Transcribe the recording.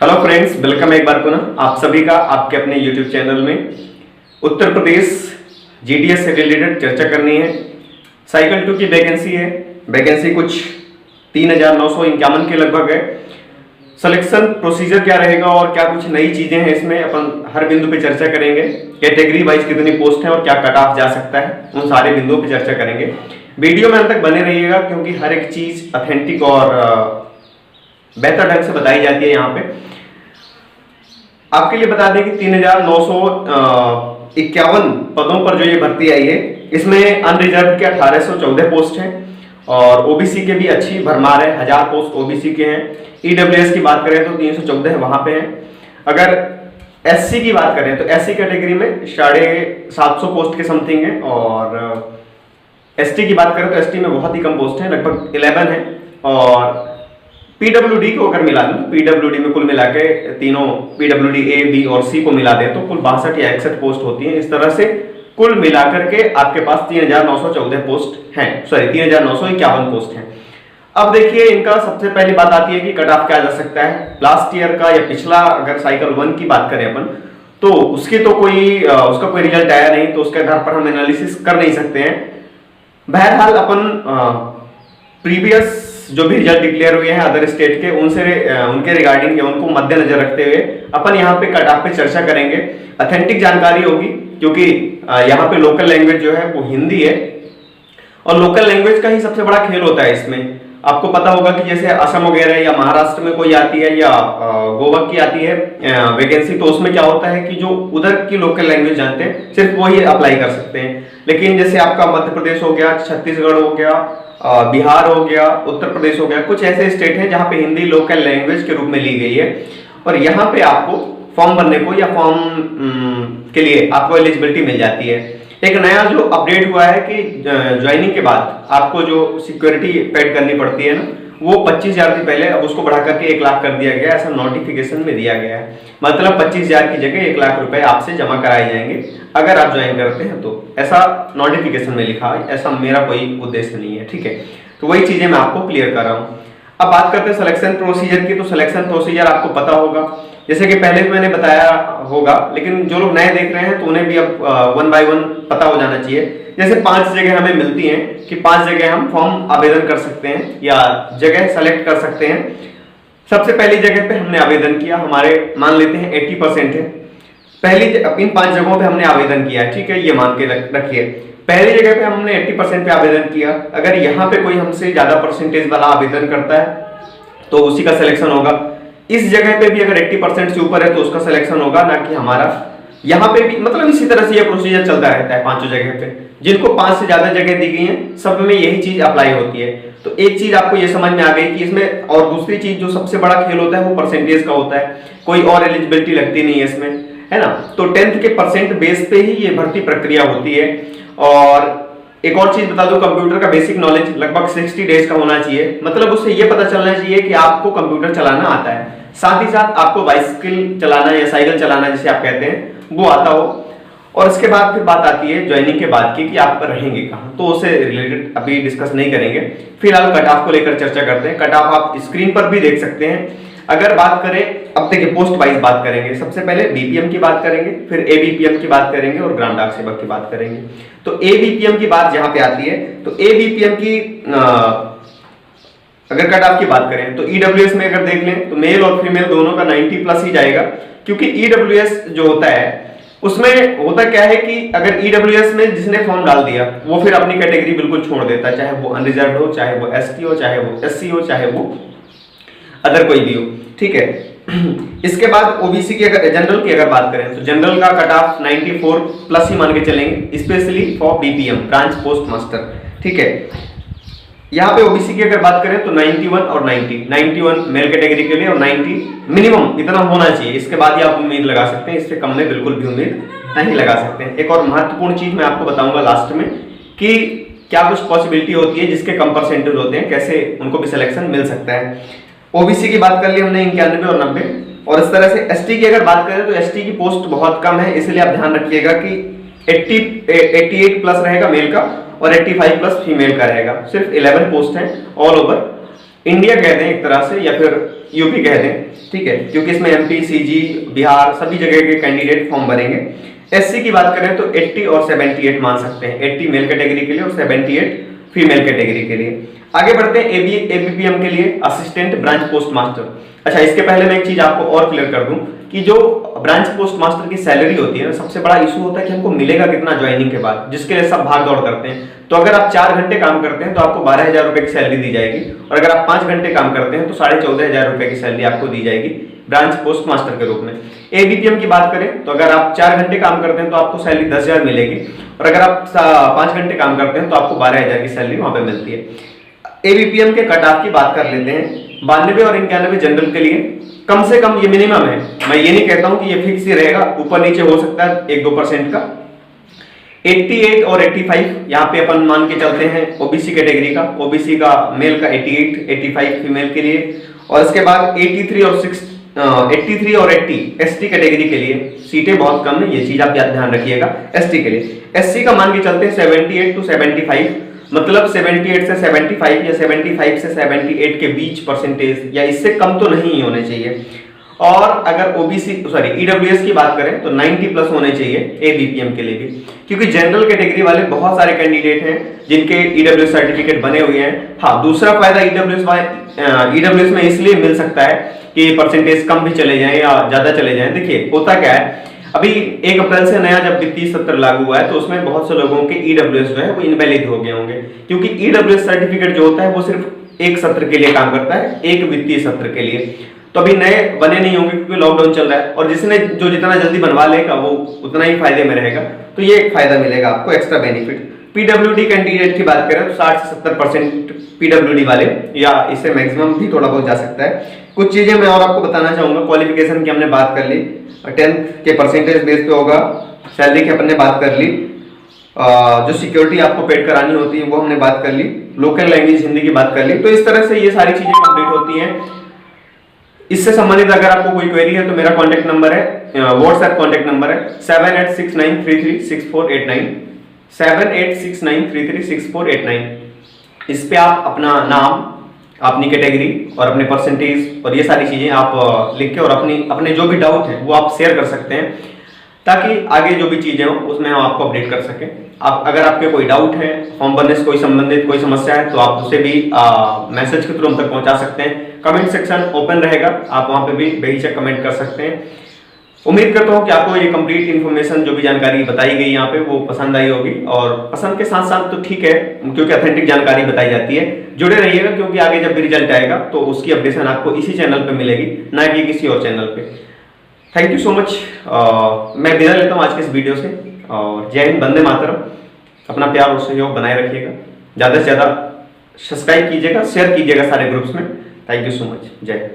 Hello friends, welcome एक बार पुनः आप सभी का आपके अपने यूट्यूब चैनल में। उत्तर प्रदेश जीडीएस से रिलेटेड चर्चा करनी है। साइकिल 2 की वैकेंसी है। वैकेंसी कुछ 3,951 के लगभग है। सिलेक्शन प्रोसीजर क्या रहेगा और क्या कुछ नई चीजें हैं इसमें अपन हर बिंदु पे चर्चा करेंगे। कैटेगरी वाइज कितनी पोस्ट है और क्या कट ऑफ जा सकता है, उन सारे बिंदुओं पे चर्चा करेंगे। वीडियो में अंत तक बने रहिएगा क्योंकि हर एक चीज ऑथेंटिक और बेहतर ढंग से बताई जाती है। यहाँ पे आपके लिए बता दें कि 3,951 पदों पर जो ये भर्ती आई है, इसमें अनरिजर्व के 1814 पोस्ट हैं और ओबीसी के भी अच्छी भरमार है। 1000 पोस्ट ओबीसी के हैं। ईडब्ल्यूएस की बात करें तो 314 वहां पे हैं। अगर एससी की बात करें तो एससी कैटेगरी में 750 पोस्ट के समथिंग है और एसटी की बात करें तो एसटी में बहुत ही कम पोस्ट है, लगभग 11 है। और पीडब्ल्यूडी को अगर मिला दें, पीडब्ल्यूडी में कुल मिला के तीनों पीडब्ल्यूडी ए, बी और सी को मिला दें तो कुल 62 या 61 पोस्ट होती हैं। इस तरह से कुल मिलाकर के आपके पास 3,914 पोस्ट हैं, सॉरी 3,951 पोस्ट हैं। अब देखिए, इनका सबसे पहली बात आती है कि कट ऑफ क्या जा सकता है। लास्ट ईयर का या पिछला अगर साइकिल 1 की बात करें अपन, तो उसकी तो उसका कोई रिजल्ट आया नहीं, तो उसके आधार पर हम एनालिसिस कर नहीं सकते हैं। बहरहाल अपन प्रीवियस जो भी रिजल्ट डिक्लेयर हुए हैं अदर स्टेट के, उनके रिगार्डिंग या उनको मद्देनजर रखते हुए अपन यहाँ पे कट ऑफ पे चर्चा करेंगे। ऑथेंटिक जानकारी होगी क्योंकि यहाँ पे लोकल लैंग्वेज जो है वो हिंदी है और लोकल लैंग्वेज का ही सबसे बड़ा खेल होता है इसमें। आपको पता होगा कि जैसे असम वगैरह या महाराष्ट्र में कोई आती है या गोवा की आती है वैकेंसी, तो उसमें क्या होता है कि जो उधर की लोकल लैंग्वेज जानते हैं सिर्फ वही अप्लाई कर सकते हैं। लेकिन जैसे आपका मध्य प्रदेश हो गया, छत्तीसगढ़ हो गया, बिहार हो गया, उत्तर प्रदेश हो गया, कुछ ऐसे स्टेट हैं जहां पे हिंदी लोकल लैंग्वेज के रूप में ली गई है और यहाँ पे आपको फॉर्म भरने को या फॉर्म के लिए आपको एलिजिबिलिटी मिल जाती है। एक नया जो अपडेट हुआ है कि ज्वाइनिंग के बाद आपको जो सिक्योरिटी पेड करनी पड़ती है ना, वो 25,000 थी पहले, अब उसको बढ़ा करके 1 लाख कर दिया गया। ऐसा नोटिफिकेशन में दिया गया है। मतलब 25,000 की जगह 1 लाख रुपए आपसे जमा कराए जाएंगे अगर आप ज्वाइन करते हैं तो। ऐसा नोटिफिकेशन में लिखा है, ऐसा मेरा कोई उद्देश्य नहीं है, ठीक है। तो वही चीजें मैं आपको क्लियर कर रहा हूँ। अब बात करते हैं सिलेक्शन प्रोसीजर की। तो सिलेक्शन प्रोसीजर आपको पता होगा, जैसे कि पहले भी मैंने बताया होगा, लेकिन जो लोग नए देख रहे हैं तो उन्हें भी अब 1 बाय 1 पता हो जाना चाहिए। जैसे 5 जगह हमें मिलती हैं कि 5 जगह हम फॉर्म आवेदन कर सकते हैं या जगह सेलेक्ट कर सकते हैं। सबसे पहली जगह पे हमने आवेदन किया, हमारे मान लेते हैं 80% है। इन 5 जगहों पे हमने आवेदन किया, ठीक है, ये मान के रखिए। पहली जगह पे हमने 80% पे आवेदन किया। अगर यहाँ पे कोई हमसे ज्यादा परसेंटेज वाला आवेदन करता है तो उसी का सिलेक्शन होगा। इस जगह पे भी अगर 80% से ऊपर है तो उसका सिलेक्शन होगा, ना कि हमारा। यहाँ पे भी मतलब इसी तरह से ये प्रोसीजर चलता रहता है 5 जगह पे। जिनको 5 से ज्यादा जगह दी गई है सब में यही चीज अप्लाई होती है। तो एक चीज आपको ये समझ में आ गई कि इसमें, और दूसरी चीज जो सबसे बड़ा खेल होता है वो परसेंटेज का होता है। कोई और एलिजिबिलिटी लगती नहीं है इसमें, है ना। तो 10th के परसेंट बेस पे ही ये भर्ती प्रक्रिया होती है। और एक और चीज बता दूं, कंप्यूटर का बेसिक नॉलेज लगभग 60 डेज का होना चाहिए। मतलब उससे ये पता चलना चाहिए कि आपको कंप्यूटर चलाना आता है, साथ ही साथ आपको बाइसिकल चलाना या साइकिल चलाना जिसे आप कहते हैं वो आता हो। और इसके बाद फिर बात आती है ज्वाइनिंग के बाद की कि आप रहेंगे कहाँ, तो उससे रिलेटेड अभी डिस्कस नहीं करेंगे। फिलहाल कट ऑफ को लेकर चर्चा करते हैं। कट ऑफ आप स्क्रीन पर भी देख सकते हैं। अगर बात करें, अब देखिए पोस्ट वाइज बात करेंगे। सबसे पहले बीपीएम की बात करेंगे, फिर एबीपीएम की बात करेंगे और ग्राम डाक सेवक की बात करेंगे। तो एबीपीएम की बात जहां पे आती है, तो एबीपीएम की अगर कट ऑफ की बात करें तो ईडब्ल्यूएस में अगर देख लें तो मेल और फीमेल दोनों का 90 प्लस ही जाएगा। क्योंकि ईडब्ल्यूएस जो होता है उसमें होता क्या है कि अगर ईडब्ल्यूएस में जिसने फॉर्म डाल दिया वो फिर अपनी कैटेगरी बिल्कुल छोड़ देता है, चाहे वो अनरिजर्व हो, चाहे वो एसटी हो, चाहे वो एससी हो, चाहे वो अदर कोई भी हो, ठीक है। इसके बाद ओबीसी की अगर जनरल की अगर बात करें तो जनरल का कट ऑफ 94 प्लस ही मान के चलेंगे, specially for BPM branch post master, ठीक है। यहाँ पे ओबीसी की अगर बात करें तो 91 और 91 मेल कैटेगरी के लिए और 90 मिनिमम इतना होना चाहिए। इसके बाद ही आप उम्मीद लगा सकते हैं, इससे कम में बिल्कुल भी उम्मीद नहीं लगा सकते हैं। एक और महत्वपूर्ण चीज मैं आपको बताऊंगा लास्ट में कि क्या कुछ पॉसिबिलिटी होती है जिसके कम परसेंटेज होते हैं, कैसे उनको भी सिलेक्शन मिल सकता है। ओबीसी की बात कर ली हमने 91 और 90, और इस तरह से एसटी की अगर बात करें तो एसटी की पोस्ट बहुत कम है, इसलिए आप ध्यान रखिएगा कि 88 प्लस रहेगा मेल का और 85 प्लस फीमेल का रहेगा। सिर्फ 11 पोस्ट हैं ऑल ओवर इंडिया कह दें एक तरह से, या फिर यूपी कह दें, ठीक है, क्योंकि इसमें एमपी, सीजी, बिहार सभी जगह के कैंडिडेट फॉर्म भरेंगे। एससी की बात करें तो 80 और 78 मान सकते हैं, 80 मेल कैटेगरी के लिए और 78 फीमेल कैटेगरी के लिए। आगे बढ़ते हैं एबीपीएम के लिए, असिस्टेंट ब्रांच पोस्ट मास्टर। अच्छा, इसके पहले मैं एक चीज आपको और क्लियर कर दूं कि जो ब्रांच पोस्ट मास्टर की सैलरी होती है ना, सबसे बड़ा इशू होता है कि हमको मिलेगा कितना ज्वाइनिंग के बाद, जिसके लिए सब भाग दौड़ करते हैं। तो अगर आप 4 घंटे काम करते हैं तो आपको 12,000 रुपए की सैलरी दी जाएगी, और अगर आप 5 घंटे काम करते हैं तो 14,500 रुपए की सैलरी आपको दी जाएगी ब्रांच पोस्ट मास्टर के रूप में। एबीपीएम की बात करें तो अगर आप 4 घंटे काम करते हैं तो आपको सैलरी 10,000 मिलेगी, और अगर आप 5 घंटे काम करते हैं तो आपको 12,000 की सैलरी वहां पे मिलती है। एबीपीएम के कट ऑफ की बात कर लेते हैं। 92 और 91 जनरल के लिए कम से कम ये मिनिमम है, मैं ये नहीं कहता हूं कि ये फिक्स ही रहेगा, ऊपर नीचे हो सकता है 1-2% का। 88 और 85 यहाँ पे अपन मान के चलते हैं ओबीसी कैटेगरी का, ओबीसी का मेल का 88, 85 फीमेल के लिए, और इसके बाद 83 और 80 एसटी कैटेगरी के लिए सीटें बहुत कम है, ये चीज आप ध्यान रखिएगा। एसटी के लिए, एससी का मान के चलते हैं 78 to 75, मतलब 78 से 75 या 75 से 78 के बीच परसेंटेज, या इससे कम तो नहीं होने चाहिए। और अगर ओबीसी ईडब्ल्यूएस की बात करें तो 90 प्लस होने चाहिए एबीपीएम के लिए भी, क्योंकि जनरल कैटेगरी वाले बहुत सारे कैंडिडेट हैं जिनके ईडब्ल्यूएस सर्टिफिकेट बने हुए हैं। हाँ, दूसरा फायदा ईडब्ल्यूएस में इसलिए मिल सकता है कि परसेंटेज कम भी चले जाएं या ज्यादा चले जाएं। देखिए होता क्या है, अभी 1 अप्रैल से नया जब वित्तीय सत्र लागू हुआ है तो उसमें बहुत से लोगों के ईडब्ल्यूएस जो है वो इनवैलिड हो गए होंगे, क्योंकि ईडब्ल्यूएस सर्टिफिकेट जो होता है वो सिर्फ एक सत्र के लिए काम करता है, एक वित्तीय सत्र के लिए। तो अभी नए बने नहीं होंगे क्योंकि लॉकडाउन चल रहा है, और जिसने जो जितना जल्दी बनवा लेगा वो उतना ही फायदे में रहेगा, तो ये एक फायदा मिलेगा आपको, एक्स्ट्रा बेनिफिट। पीडब्ल्यूडी कैंडिडेट की बात करें तो 60 से 70% पीडब्ल्यूडी वाले, या इससे मैक्सिमम भी थोड़ा बहुत जा सकता है। कुछ चीजें मैं और आपको बताना चाहूंगा। क्वालिफिकेशन की हमने बात कर ली, 10th के परसेंटेज बेस पे होगा। सैलरी की हमने बात कर ली, जो सिक्योरिटी आपको पेड करानी होती है वो हमने बात कर ली, लोकल लैंग्वेज हिंदी की बात कर ली। तो इस तरह से ये सारी चीजें कंप्लीट होती हैं। इससे संबंधित अगर आपको कोई क्वेरी है तो मेरा कॉन्टेक्ट नंबर है, व्हाट्सएप कॉन्टेक्ट नंबर है 7869336489, 7869336489। इस पे आप अपना नाम, अपनी कैटेगरी और अपने परसेंटेज और ये सारी चीजें आप लिख के और अपने जो भी डाउट है वो आप शेयर कर सकते हैं, ताकि आगे जो भी चीजें हो उसमें हम आपको अपडेट कर सकें। आप अगर आपके कोई डाउट है, फॉर्म भरने से कोई संबंधित कोई समस्या है तो आप उसे भी मैसेज के थ्रू हम तक पहुंचा सकते हैं। कमेंट सेक्शन ओपन रहेगा, आप वहां पे भी बेहिचक कमेंट कर सकते हैं। उम्मीद करता हूं कि आपको ये कंप्लीट इन्फॉर्मेशन जो भी जानकारी बताई गई यहाँ पे वो पसंद आई होगी, और पसंद के साथ साथ तो ठीक है क्योंकि ऑथेंटिक जानकारी बताई जाती है। जुड़े रहिएगा क्योंकि आगे जब भी रिजल्ट आएगा तो उसकी अपडेशन आपको इसी चैनल पे मिलेगी, ना कि किसी और चैनल पे। Thank you so much. मैं विदा लेता हूँ आज के इस वीडियो से, और जय हिंद, वंदे मातरम। अपना प्यार और सहयोग बनाए रखिएगा, ज़्यादा से ज़्यादा सब्सक्राइब कीजिएगा, शेयर कीजिएगा सारे ग्रुप्स में। Thank you so much. जय हिंद।